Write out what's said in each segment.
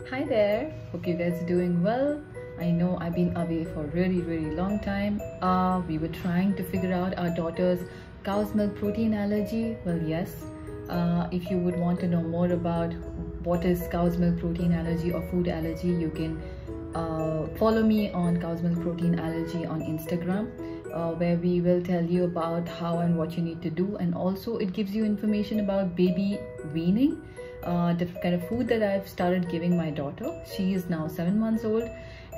Hi there, hope you guys are doing well. I know I've been away for a really long time. We were trying to figure out our daughter's cow's milk protein allergy. Well, yes, if you would want to know more about what is cow's milk protein allergy or food allergy, you can follow me on cow's milk protein allergy on Instagram, where we will tell you about how and what you need to do, and also it gives you information about baby weaning, different kind of food that I've started giving my daughter. She is now 7 months old,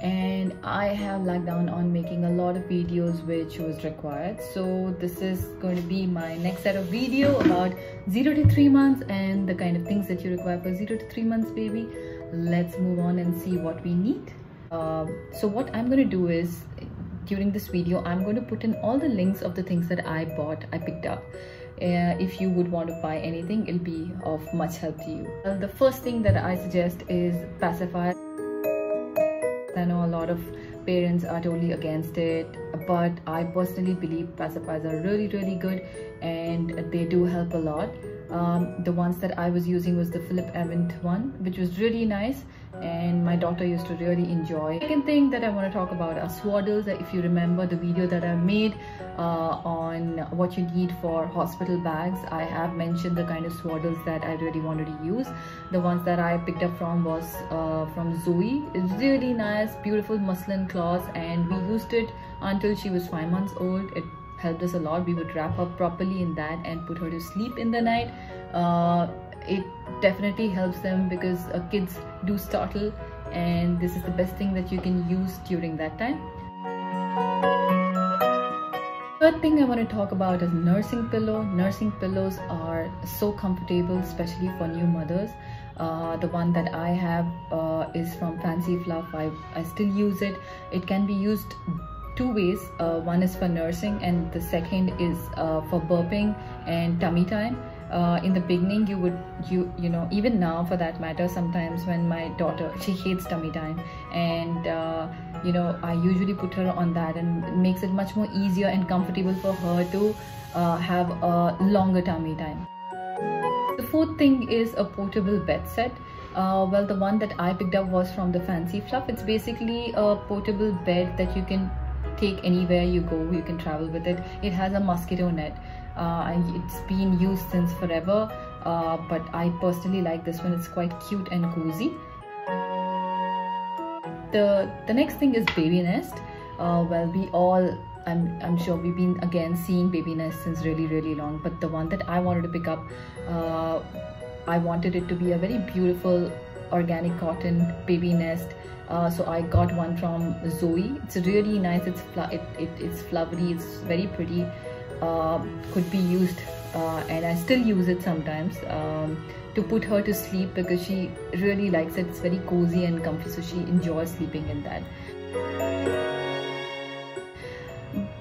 and I have lagged down on making a lot of videos which was required. So this is going to be my next set of video about 0 to 3 months and the kind of things that you require for 0 to 3 months baby. Let's move on and see what we need. So what I'm going to do is, during this video, I'm going to put in all the links of the things that I picked up. If you would want to buy anything, it'll be of much help to you. The first thing that I suggest is pacifier. I know a lot of parents are totally against it, but I personally believe pacifiers are really good and they do help a lot. The ones that I was using was the Philip Evans one, which was really nice and my daughter used to really enjoy. Second thing that I want to talk about are swaddles. If you remember the video that I made on what you need for hospital bags, I have mentioned the kind of swaddles that I really wanted to use. The ones that I picked up from was from Zoe. It's really nice, beautiful muslin cloth, and we used it until she was 5 months old. It helped us a lot. We would wrap up properly in that and put her to sleep in the night. It definitely helps them because kids do startle, and this is the best thing that you can use during that time. Third thing I want to talk about is nursing pillow. Nursing pillows are so comfortable, especially for new mothers. The one that I have is from Fancy Fluff. I still use it. It can be used two ways. One is for nursing and the second is for burping and tummy time. In the beginning, you know, even now for that matter, sometimes when my daughter, she hates tummy time, and you know, I usually put her on that, and it makes it much more easier and comfortable for her to have a longer tummy time. The fourth thing is a portable bed set. Well, the one that I picked up was from the Fancy Fluff. It's basically a portable bed that you can take anywhere you go. You can travel with it. It has a mosquito net. It's been used since forever, but I personally like this one. It's quite cute and cozy. The next thing is baby nest. Well, we all, I'm sure we've been again seeing baby nest since really long, but the one that I wanted to pick up, I wanted it to be a very beautiful organic cotton baby nest. So I got one from Zoe. It's really nice. It's flowery. It's very pretty. Could be used, and I still use it sometimes to put her to sleep because she really likes it. It's very cozy and comfy, so she enjoys sleeping in that.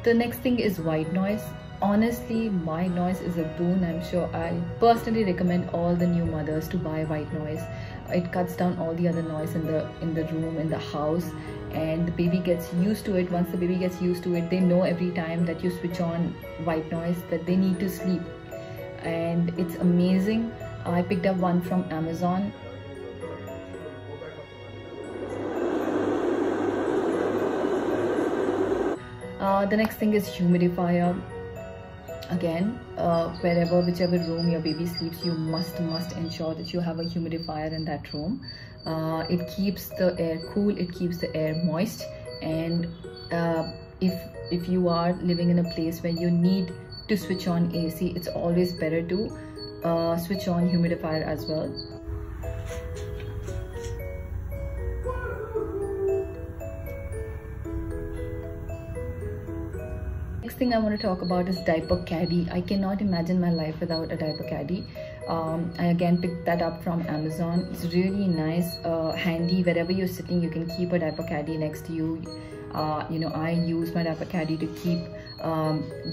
The next thing is white noise. Honestly, white noise is a boon. I'm sure I personally recommend all the new mothers to buy white noise. It cuts down all the other noise in the room, in the house, and the baby gets used to it. Once the baby gets used to it, they know every time that you switch on white noise that they need to sleep, and it's amazing. I picked up one from Amazon. The next thing is humidifier. Again, whichever room your baby sleeps, you must ensure that you have a humidifier in that room. It keeps the air cool, it keeps the air moist, and if you are living in a place where you need to switch on AC, it's always better to switch on humidifier as well. Next thing I want to talk about is diaper caddy. I cannot imagine my life without a diaper caddy. I again picked that up from Amazon. It's really nice, handy. Wherever you're sitting, you can keep a diaper caddy next to you. You know, I use my diaper caddy to keep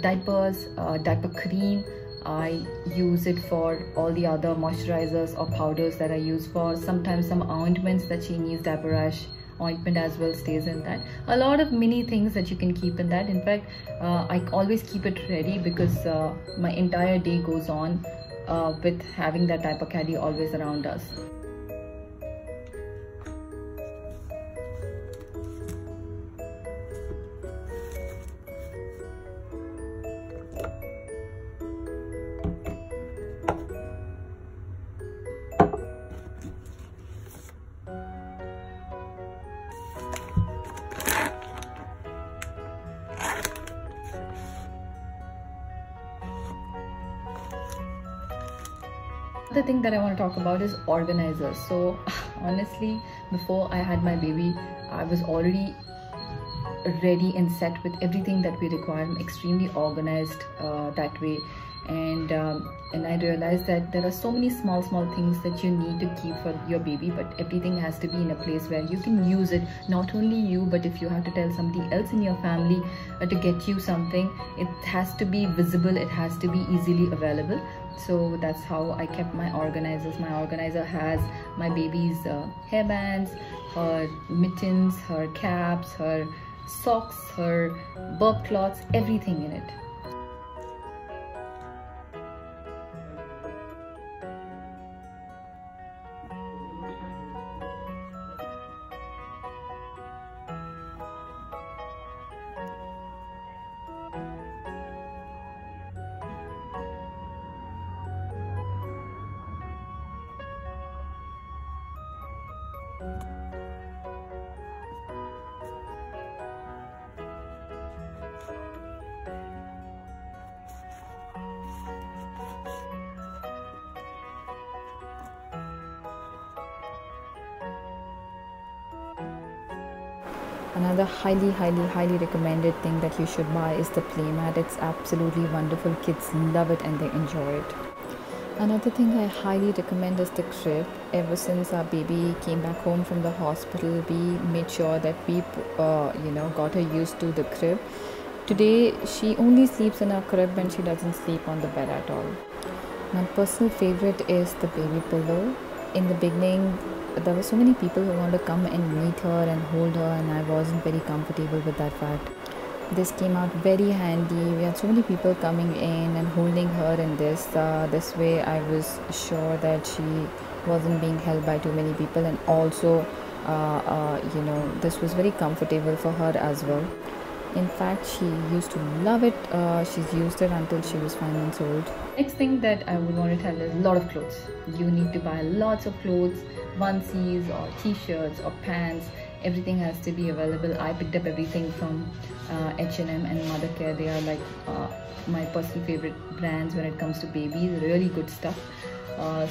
diapers, diaper cream. I use it for all the other moisturizers or powders that I use for. Sometimes some ointments that she needs, diaper rash ointment as well stays in that. A lot of mini things that you can keep in that. In fact, I always keep it ready because my entire day goes on with having that diaper caddy always around us. The thing that I want to talk about is organizers. So honestly, before I had my baby, I was already ready and set with everything that we require. I'm extremely organized that way, and I realized that there are so many small things that you need to keep for your baby, but everything has to be in a place where you can use it. Not only you, but if you have to tell somebody else in your family to get you something, it has to be visible, it has to be easily available. So that's how I kept my organizers. My organizer has my baby's hairbands, her mittens, her caps, her socks, her burp cloths, everything in it. Another highly recommended thing that you should buy is the playmat. It's absolutely wonderful. Kids love it and they enjoy it. Another thing I highly recommend is the crib. Ever since our baby came back home from the hospital, we made sure that we got her used to the crib. Today she only sleeps in our crib and she doesn't sleep on the bed at all. My personal favorite is the baby pillow. In the beginning, there were so many people who wanted to come and meet her and hold her, and I wasn't very comfortable with that fact. This came out very handy. We had so many people coming in and holding her in this. This way I was sure that she wasn't being held by too many people, and also this was very comfortable for her as well. In fact, she used to love it. She's used it until she was 5 months old. Next thing that I would want to tell is a lot of clothes. You need to buy lots of clothes, onesies or t-shirts or pants. Everything has to be available. I picked up everything from H&M and Mothercare. They are like my personal favorite brands when it comes to babies. Really good stuff.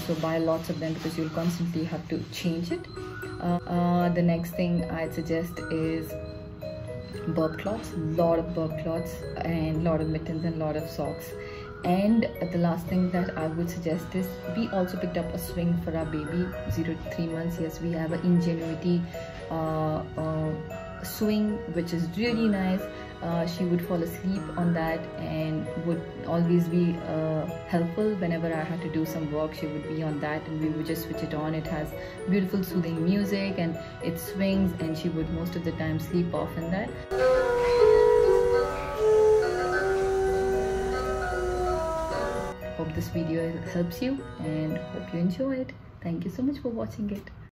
So buy lots of them because you'll constantly have to change it. The next thing I'd suggest is burp cloths, lot of burp cloths, and lot of mittens and lot of socks. And the last thing that I would suggest is we also picked up a swing for our baby 0 to 3 months. Yes, we have an Ingenuity swing which is really nice. She would fall asleep on that and would always be helpful. Whenever I had to do some work, she would be on that and we would just switch it on. It has beautiful soothing music and it swings, and she would most of the time sleep off in that. Hope this video helps you and hope you enjoy it. Thank you so much for watching it.